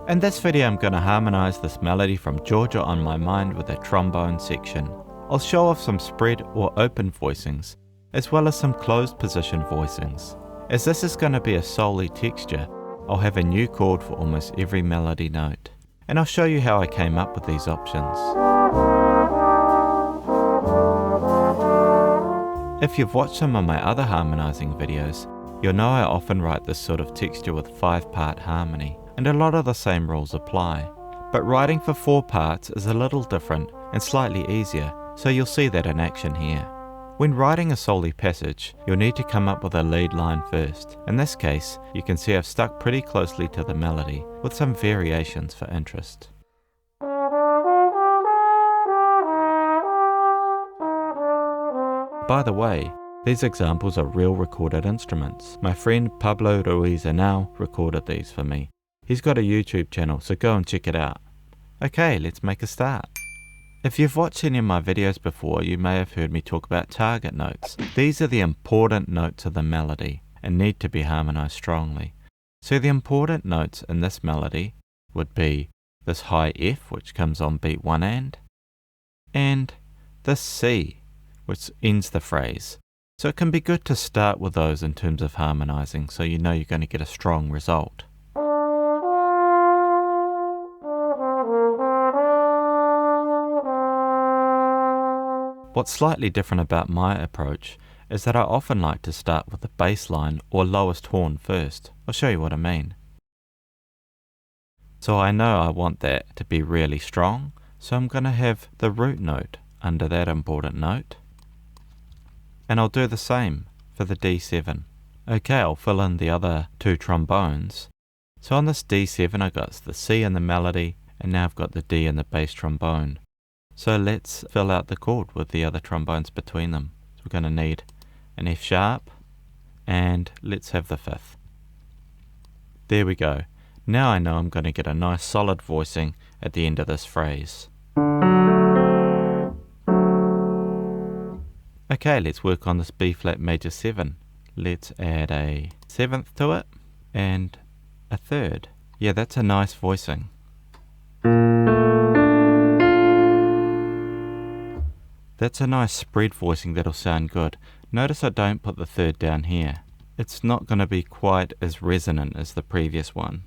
In this video I'm going to harmonize this melody from Georgia on My Mind with a trombone section. I'll show off some spread or open voicings, as well as some closed position voicings. As this is going to be a Soli texture, I'll have a new chord for almost every melody note. And I'll show you how I came up with these options. If you've watched some of my other harmonizing videos, you'll know I often write this sort of texture with 5-part harmony, and a lot of the same rules apply. But writing for 4 parts is a little different and slightly easier, so you'll see that in action here. When writing a Soli passage, you'll need to come up with a lead line first. In this case, you can see I've stuck pretty closely to the melody, with some variations for interest. By the way, these examples are real recorded instruments. My friend Pablo Ruiz Anal recorded these for me. He's got a YouTube channel, so go and check it out. Okay, let's make a start. If you've watched any of my videos before, you may have heard me talk about target notes. These are the important notes of the melody and need to be harmonized strongly. So the important notes in this melody would be this high F, which comes on beat 1 and this C, which ends the phrase. So it can be good to start with those in terms of harmonizing, so you know you're going to get a strong result. What's slightly different about my approach is that I often like to start with the bass line or lowest horn first. I'll show you what I mean. So I know I want that to be really strong, so I'm going to have the root note under that important note. And I'll do the same for the D7. Okay, I'll fill in the other 2 trombones. So on this D7 I got the C in the melody, and now I've got the D in the bass trombone. So let's fill out the chord with the other trombones between them. So we're going to need an F sharp, and let's have the 5th. There we go. Now I know I'm going to get a nice solid voicing at the end of this phrase. Okay, let's work on this B flat major 7. Let's add a 7th to it, and a 3rd. Yeah, that's a nice voicing. That's a nice spread voicing that'll sound good. Notice I don't put the 3rd down here. It's not going to be quite as resonant as the previous one.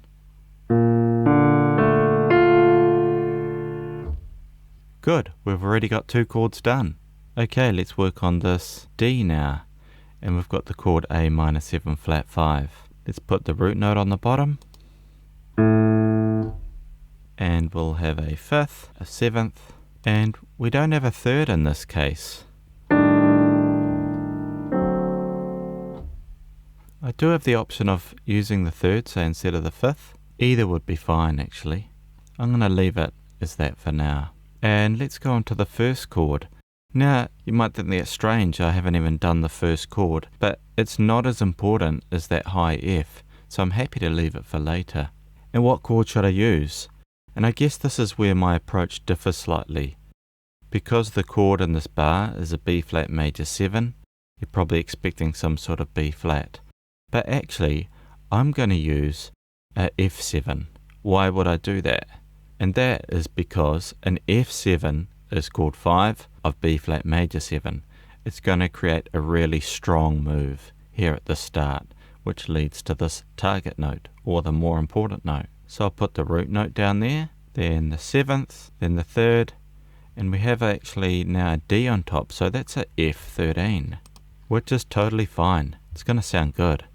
Good, we've already got 2 chords done. Okay, let's work on this D now. And we've got the chord A minor 7 flat 5. Let's put the root note on the bottom. And we'll have a 5th, a 7th. And we don't have a 3rd in this case. I do have the option of using the 3rd, say instead of the 5th. Either would be fine actually. I'm going to leave it as that for now. And let's go on to the 1st chord. Now, you might think that's strange, I haven't even done the 1st chord, but it's not as important as that high F, so I'm happy to leave it for later. And what chord should I use? And I guess this is where my approach differs slightly. Because the chord in this bar is a B flat major 7, you're probably expecting some sort of B flat. But actually, I'm going to use a F7. Why would I do that? And that is because an F7 is chord 5 of B flat major 7. It's going to create a really strong move here at the start, which leads to this target note, or the more important note. So I'll put the root note down there, then the 7th, then the 3rd, and we have actually now a D on top, so that's a F13, which is totally fine. It's going to sound good.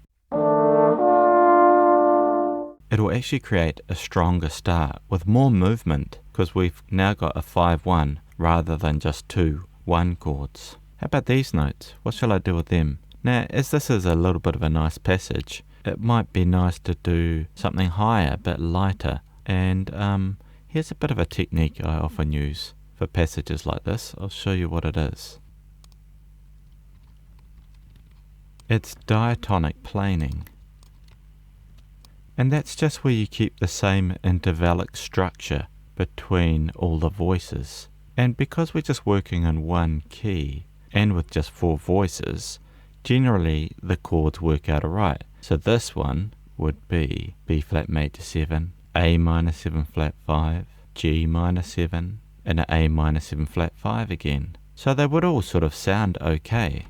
It will actually create a stronger start with more movement, because we've now got a 5-1 rather than just 2 1 chords. How about these notes? What shall I do with them? Now, as this is a little bit of a nice passage, it might be nice to do something higher, a bit lighter. And here's a bit of a technique I often use for passages like this. I'll show you what it is. It's diatonic planing. And that's just where you keep the same intervallic structure between all the voices. And because we're just working in one key and with just 4 voices, generally the chords work out alright. So this one would be B flat major 7, A minor 7 flat 5, G minor 7, and an A minor 7 flat 5 again. So they would all sort of sound okay.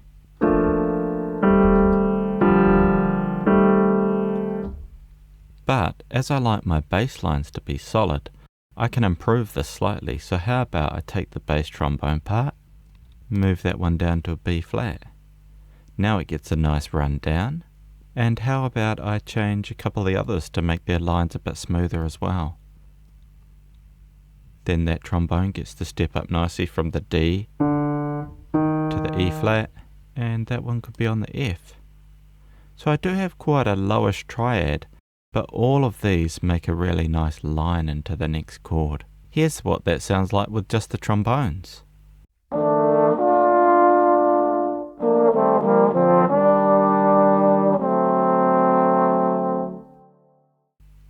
But as I like my bass lines to be solid, I can improve this slightly. So how about I take the bass trombone part, move that one down to a B flat. Now it gets a nice run down. And how about I change a couple of the others to make their lines a bit smoother as well. Then that trombone gets to step up nicely from the D to the E flat, and that one could be on the F. So I do have quite a lowish triad, but all of these make a really nice line into the next chord. Here's what that sounds like with just the trombones.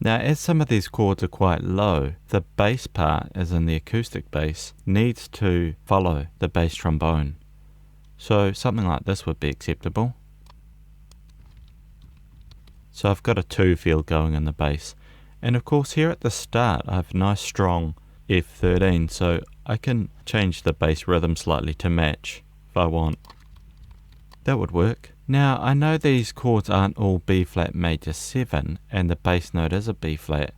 Now, as some of these chords are quite low, the bass part, as in the acoustic bass, needs to follow the bass trombone. So something like this would be acceptable. So I've got a 2 feel going in the bass. And of course here at the start I have a nice strong F13, so I can change the bass rhythm slightly to match if I want. That would work. Now I know these chords aren't all B flat major 7 and the bass note is a B flat.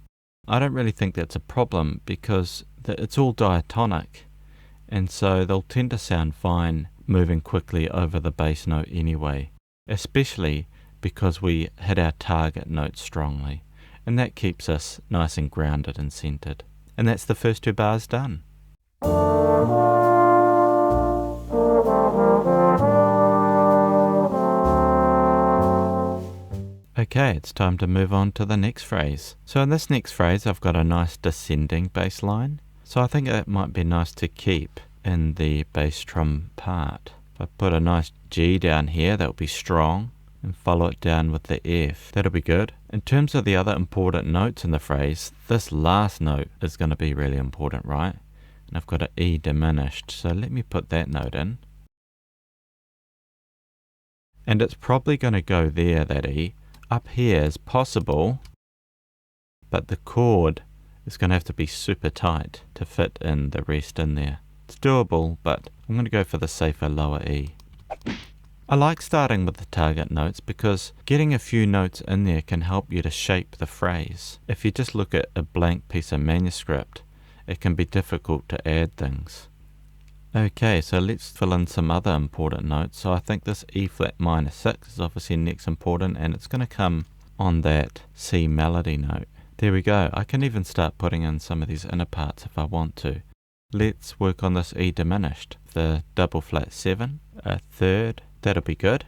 I don't really think that's a problem because it's all diatonic, and so they'll tend to sound fine moving quickly over the bass note anyway, especially because we hit our target note strongly, and that keeps us nice and grounded and centered. And that's the first 2 bars done. Okay, it's time to move on to the next phrase. So in this next phrase I've got a nice descending bass line, so I think that might be nice to keep in the bass drum part. If I put a nice G down here, that'll be strong, and follow it down with the F. That'll be good. In terms of the other important notes in the phrase, this last note is going to be really important, right? And I've got an E diminished, so let me put that note in. And it's probably going to go there, that E. Up here is possible, but the chord is going to have to be super tight to fit in the rest in there. It's doable, but I'm going to go for the safer lower E. I like starting with the target notes because getting a few notes in there can help you to shape the phrase. If you just look at a blank piece of manuscript, it can be difficult to add things. Okay, so let's fill in some other important notes. So I think this E flat minor 6 is obviously next important, and it's going to come on that C melody note. There we go. I can even start putting in some of these inner parts if I want to. Let's work on this E diminished. The double flat 7, a third, that'll be good.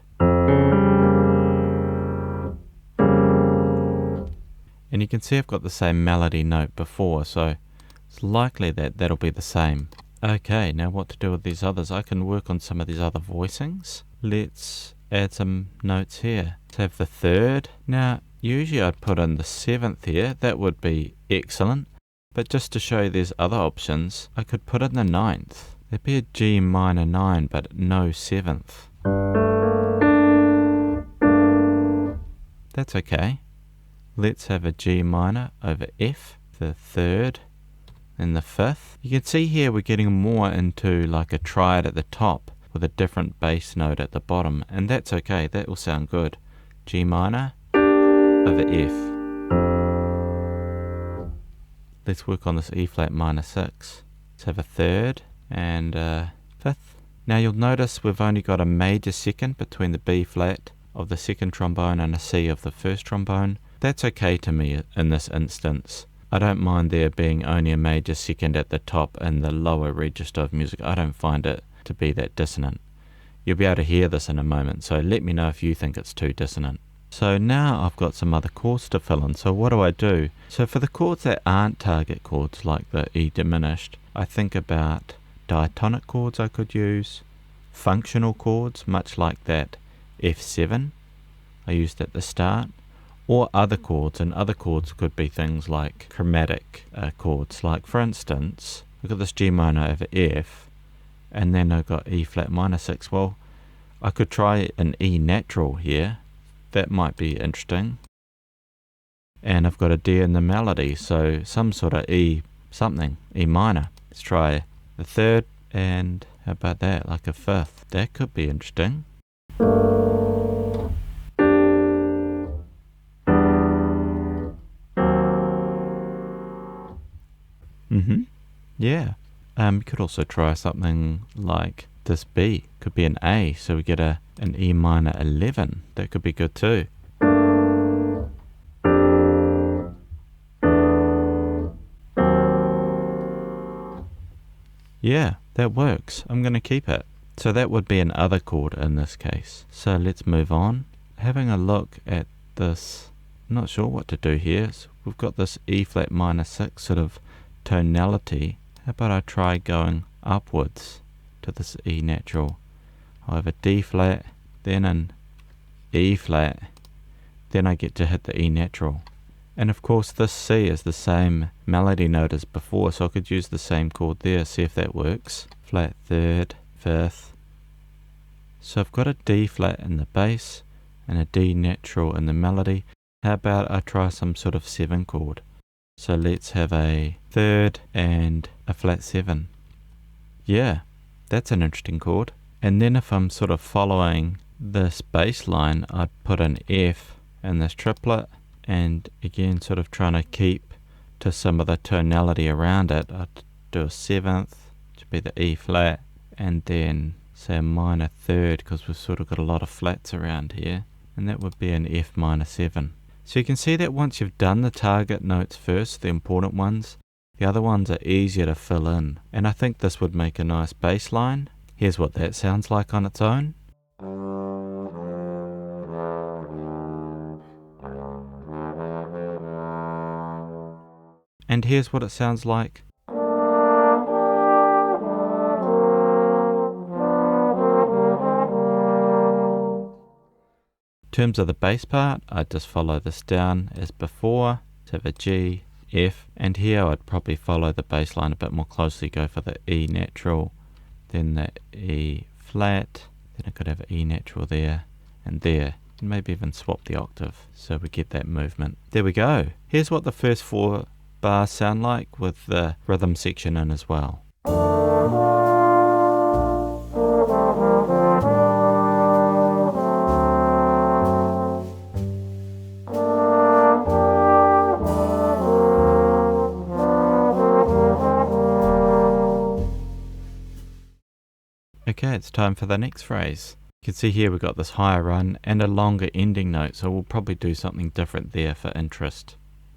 And you can see I've got the same melody note before, so it's likely that that'll be the same. Okay, now what to do with these others? I can work on some of these other voicings. Let's add some notes here. Let's have the third. Now, usually I'd put in the 7th here. That would be excellent. But just to show you there's other options, I could put in the 9th. There'd be a G minor 9, but no 7th. That's okay. Let's have a G minor over F, the 3rd, and the 5th. You can see here we're getting more into like a triad at the top with a different bass note at the bottom, and that's okay, that will sound good. G minor over F. Let's work on this E flat minor 6. Let's have a 3rd and a 5th. Now you'll notice we've only got a major 2nd between the B flat of the 2nd trombone and a C of the 1st trombone. That's okay to me in this instance. I don't mind there being only a major 2nd at the top in the lower register of music. I don't find it to be that dissonant. You'll be able to hear this in a moment, so let me know if you think it's too dissonant. So now I've got some other chords to fill in, so what do I do? So for the chords that aren't target chords, like the E diminished, I think about diatonic chords I could use, functional chords, much like that F7 I used at the start, or other chords, and other chords could be things like chromatic chords. Like for instance, we've got this G minor over F, and then I've got E flat minor 6. Well, I could try an E natural here. That might be interesting. and I've got a D in the melody, so some sort of E something, E minor. Let's try the third, and how about that, like a fifth? That could be interesting. Yeah. You could also try something like this B. Could be an A, so we get an E minor 11. That could be good too. Yeah, that works. I'm going to keep it. So that would be an other chord in this case. So let's move on. Having a look at this, I'm not sure what to do here. So we've got this E flat minor 6 sort of tonality. How about I try going upwards to this E natural? I have a D flat, then an E flat, then I get to hit the E natural. And of course this C is the same melody note as before, so I could use the same chord there, see if that works. Flat third, fifth. So I've got a D flat in the bass and a D natural in the melody. How about I try some sort of 7 chord? So let's have a third and a flat 7. Yeah, that's an interesting chord. And then if I'm sort of following this bass line, I'd put an F in this triplet, and again sort of trying to keep to some of the tonality around it. I'd do a 7th, which would be the E flat, and then say a minor third, because we've sort of got a lot of flats around here, and that would be an F minor 7. So you can see that once you've done the target notes first, the important ones, the other ones are easier to fill in. And I think this would make a nice bass line. Here's what that sounds like on its own. And here's what it sounds like. In terms of the bass part, I'd just follow this down as before, to have a G, F, and here I'd probably follow the bass line a bit more closely, go for the E natural, then the E flat, then I could have an E natural there, and maybe even swap the octave so we get that movement. There we go. Here's what the first 4 bars sound like with the rhythm section in as well. Okay, it's time for the next phrase. You can see here we've got this higher run and a longer ending note, so we'll probably do something different there for interest.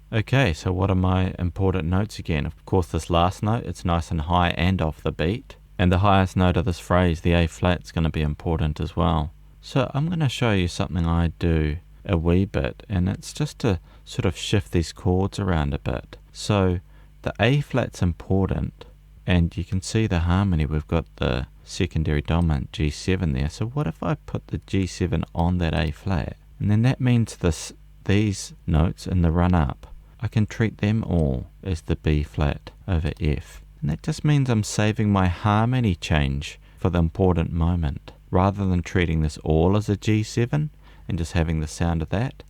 Okay, so what are my important notes again? Of course this last note, it's nice and high and off the beat. And the highest note of this phrase, the A flat, is going to be important as well. So I'm going to show you something I do a wee bit, and it's just to sort of shift these chords around a bit. So the A flat's important, and you can see the harmony. We've got the secondary dominant G7 there. So what if I put the G7 on that A flat? And then that means these notes in the run up, I can treat them all as the B flat over F. And that just means I'm saving my harmony change for the important moment. Rather than treating this all as a G7 and just having the sound of that,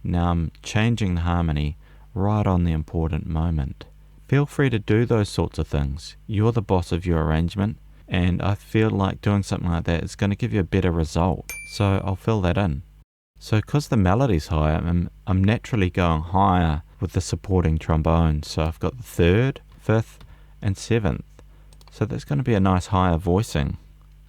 now I'm changing the harmony right on the important moment. Feel free to do those sorts of things. You're the boss of your arrangement, and I feel like doing something like that is going to give you a better result. So I'll fill that in. So because the melody's higher, I'm naturally going higher with the supporting trombone. So I've got the 3rd, 5th, and 7th. So that's going to be a nice higher voicing.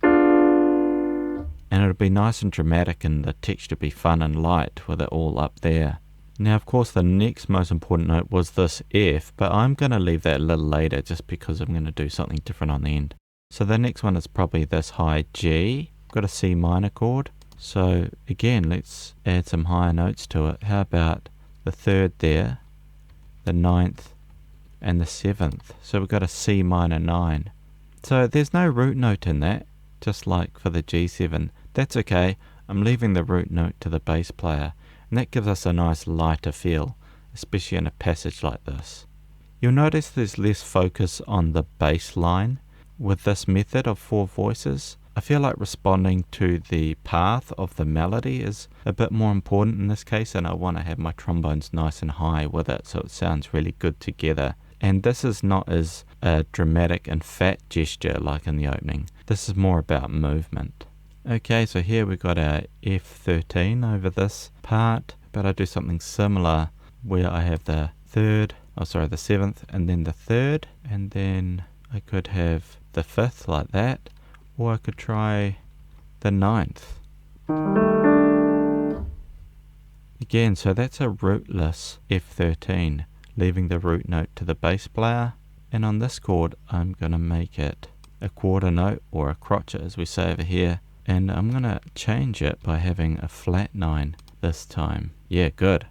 And it'll be nice and dramatic, and the texture will be fun and light with it all up there. Now of course the next most important note was this F, but I'm going to leave that a little later just because I'm going to do something different on the end. So the next one is probably this high G. Got a C minor chord. So again, let's add some higher notes to it. How about the 3rd there, the 9th, and the 7th. So we've got a C minor 9. So there's no root note in that, just like for the G7. That's okay. I'm leaving the root note to the bass player, and that gives us a nice lighter feel, especially in a passage like this. You'll notice there's less focus on the bass line with this method of 4 voices. I feel like responding to the path of the melody is a bit more important in this case, and I want to have my trombones nice and high with it so it sounds really good together. And this is not as a dramatic and fat gesture like in the opening. This is more about movement. Okay, so here we've got our F13 over this part, but I do something similar where I have the the 7th, and then the 3rd, and then I could have the 5th like that, or I could try the 9th. Again, so that's a rootless F13, leaving the root note to the bass player, and on this chord I'm going to make it a quarter note, or a crotchet as we say over here, and I'm going to change it by having a flat 9 this time. Yeah, good.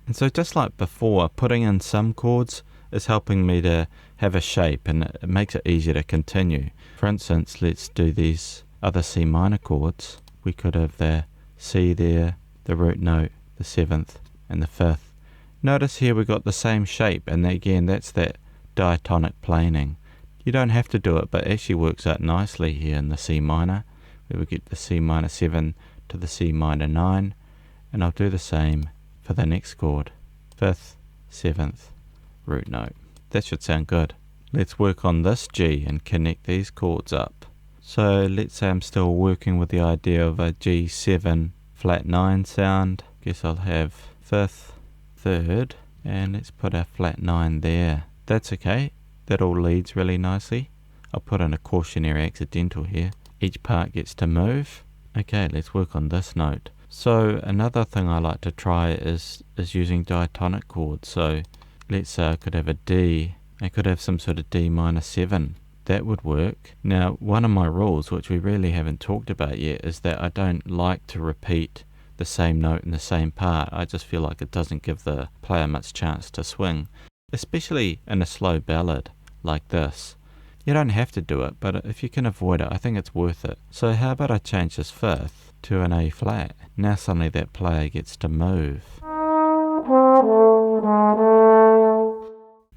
And so just like before, putting in some chords is helping me to have a shape, and it makes it easier to continue. For instance, let's do these other C minor chords. We could have the C there, the root note, the 7th, and the 5th. Notice here we got the same shape, and again that's that diatonic planing. You don't have to do it, but it actually works out nicely here in the C minor, where we get the C minor 7 to the C minor 9, and I'll do the same for the next chord, 5th, 7th, root note. That should sound good. Let's work on this G and connect these chords up. So let's say I'm still working with the idea of a G7 flat 9 sound. Guess I'll have 5th, 3rd, and let's put our flat 9 there. That's okay, that all leads really nicely. I'll put in a cautionary accidental here. Each part gets to move. Okay, let's work on this note. So another thing I like to try is using diatonic chords. So let's say I could have a D. I could have some sort of D minor 7. That would work. Now, one of my rules, which we really haven't talked about yet, is that I don't like to repeat the same note in the same part. I just feel like it doesn't give the player much chance to swing, especially in a slow ballad like this. You don't have to do it, but if you can avoid it, I think it's worth it. So how about I change this 5th to an A flat? Now suddenly that player gets to move.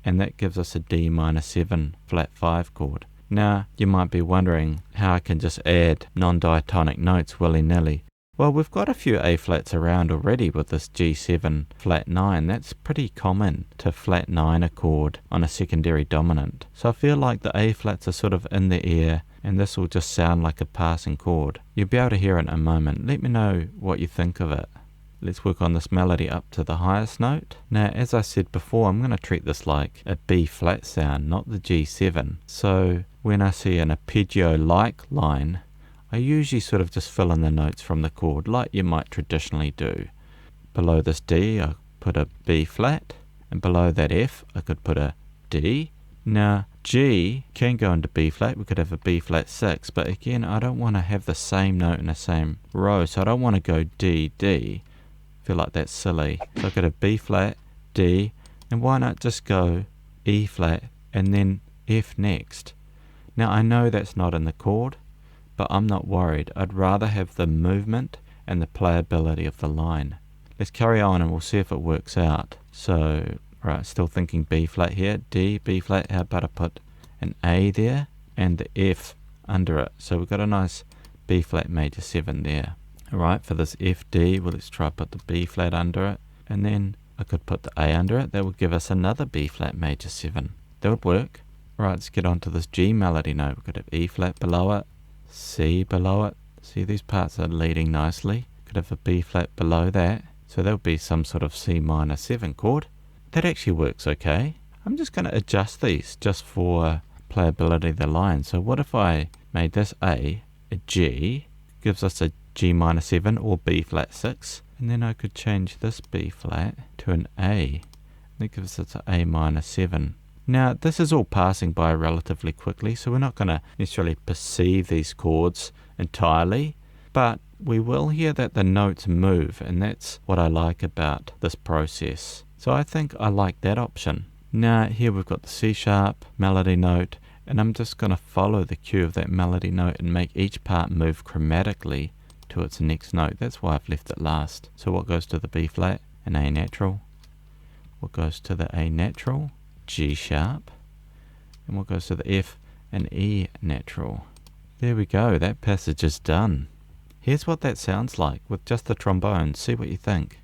And that gives us a D minor 7 flat 5 chord. Now you might be wondering how I can just add non-diatonic notes willy-nilly. Well, we've got a few A flats around already with this G7 flat 9. That's pretty common to flat 9 a chord on a secondary dominant. So I feel like the A flats are sort of in the air, and this will just sound like a passing chord. You'll be able to hear it in a moment. Let me know what you think of it. Let's work on this melody up to the highest note. Now, as I said before, I'm going to treat this like a B flat sound, not the G7. So when I see an arpeggio-like line, I usually sort of just fill in the notes from the chord like you might traditionally do. Below this D I put a B flat, and below that F I could put a D. Now G can go into B flat, we could have a B flat 6, but again I don't want to have the same note in the same row, so I don't want to go D, D. I feel like that's silly. So I could have B flat, D, and why not just go E flat and then F next. Now I know that's not in the chord, but I'm not worried. I'd rather have the movement and the playability of the line. Let's carry on and we'll see if it works out. So, right, still thinking B flat here, D, B flat. How about I put an A there and the F under it? So we've got a nice B flat major 7 there. Alright, for this F, D, well, let's try put the B flat under it, and then I could put the A under it. That would give us another B flat major 7. That would work. Right, let's get on to this G melody note. We could have E flat below it, C below it. See, these parts are leading nicely. Could have a B flat below that. So that would be some sort of C minor 7 chord. That actually works okay. I'm just going to adjust these just for playability of the line. So what if I made this a G, gives us a G minor 7 or B flat 6, and then I could change this B flat to an A. That gives us an A minor 7. Now this is all passing by relatively quickly, so we're not going to necessarily perceive these chords entirely, but we will hear that the notes move, and that's what I like about this process. So I think I like that option. Now here we've got the C sharp melody note, and I'm just going to follow the cue of that melody note and make each part move chromatically to its next note. That's why I've left it last. So what goes to the B flat? An A natural. what goes to the A natural, G sharp, and what goes to the F and E natural. There we go, that passage is done. Here's what that sounds like with just the trombone. See what you think.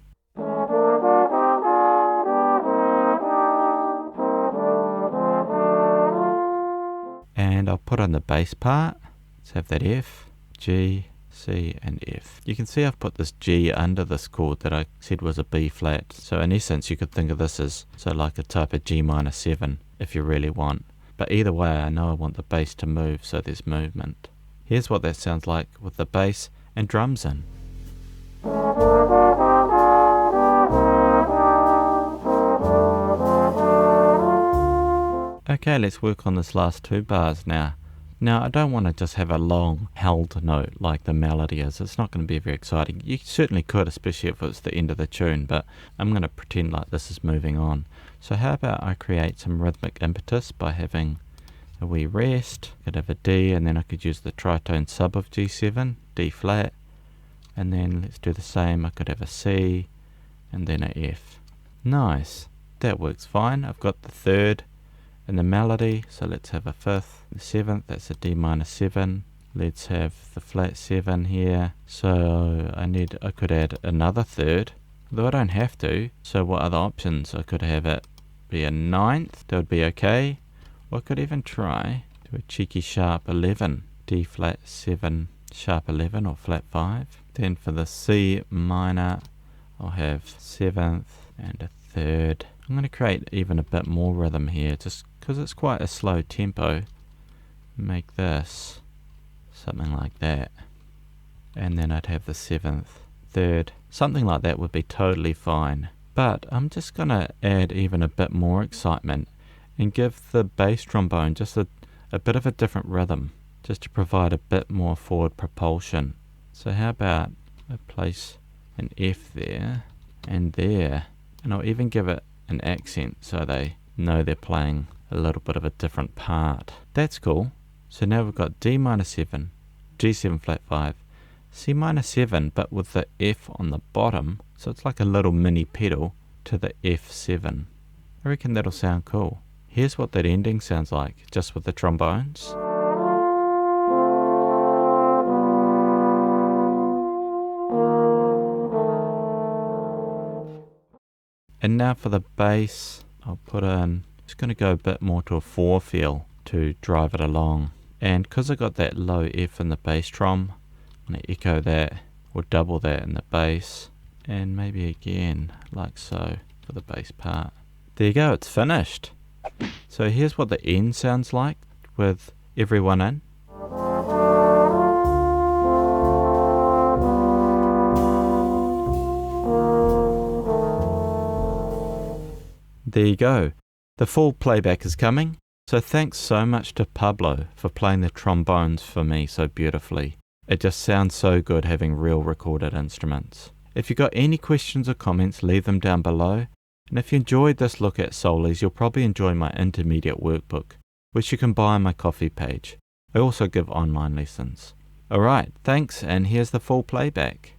And I'll put on the bass part. Let's have that F, G, C and F. You can see I've put this G under this chord that I said was a B flat. So in essence you could think of this as like a type of G minor 7 if you really want. But either way I know I want the bass to move, so there's movement. Here's what that sounds like with the bass and drums in. Okay, let's work on this last 2 bars now. Now, I don't want to just have a long held note like the melody is. It's not going to be very exciting. You certainly could, especially if it's the end of the tune, but I'm going to pretend like this is moving on. So how about I create some rhythmic impetus by having a wee rest. I could have a D, and then I could use the tritone sub of G7, D flat, and then let's do the same. I could have a C, and then a F. Nice. That works fine. I've got the 3rd and the melody, so let's have a 5th, the 7th, that's a D minor 7. Let's have the flat 7 here. So I could add another 3rd, though I don't have to. So what other options? I could have it be a 9th, that would be okay. Or I could even try do a cheeky sharp 11, D flat 7, sharp 11 or flat 5. Then for the C minor, I'll have 7th and a 3rd. I'm going to create even a bit more rhythm here, just because it's quite a slow tempo. Make this something like that. And then I'd have the 7th, 3rd. Something like that would be totally fine. But I'm just going to add even a bit more excitement and give the bass trombone just a bit of a different rhythm, just to provide a bit more forward propulsion. So how about I place an F there and there, and I'll even give it an accent so they know they're playing a little bit of a different part. That's cool. So now we've got D minor 7, G7 flat 5, C minor 7 but with the F on the bottom, so it's like a little mini pedal to the F7. I reckon that'll sound cool. Here's what that ending sounds like, just with the trombones. And now for the bass, I'll put in, it's going to go a bit more to a 4 feel to drive it along. And because I got that low F in the bass trom, I'm going to echo that or double that in the bass. And maybe again, like so, for the bass part. There you go, it's finished. So here's what the end sounds like with everyone in. There you go. The full playback is coming. So thanks so much to Pablo for playing the trombones for me so beautifully. It just sounds so good having real recorded instruments. If you've got any questions or comments, leave them down below. And if you enjoyed this look at Solis, you'll probably enjoy my intermediate workbook, which you can buy on my Ko-fi page. I also give online lessons. Alright, thanks, and here's the full playback.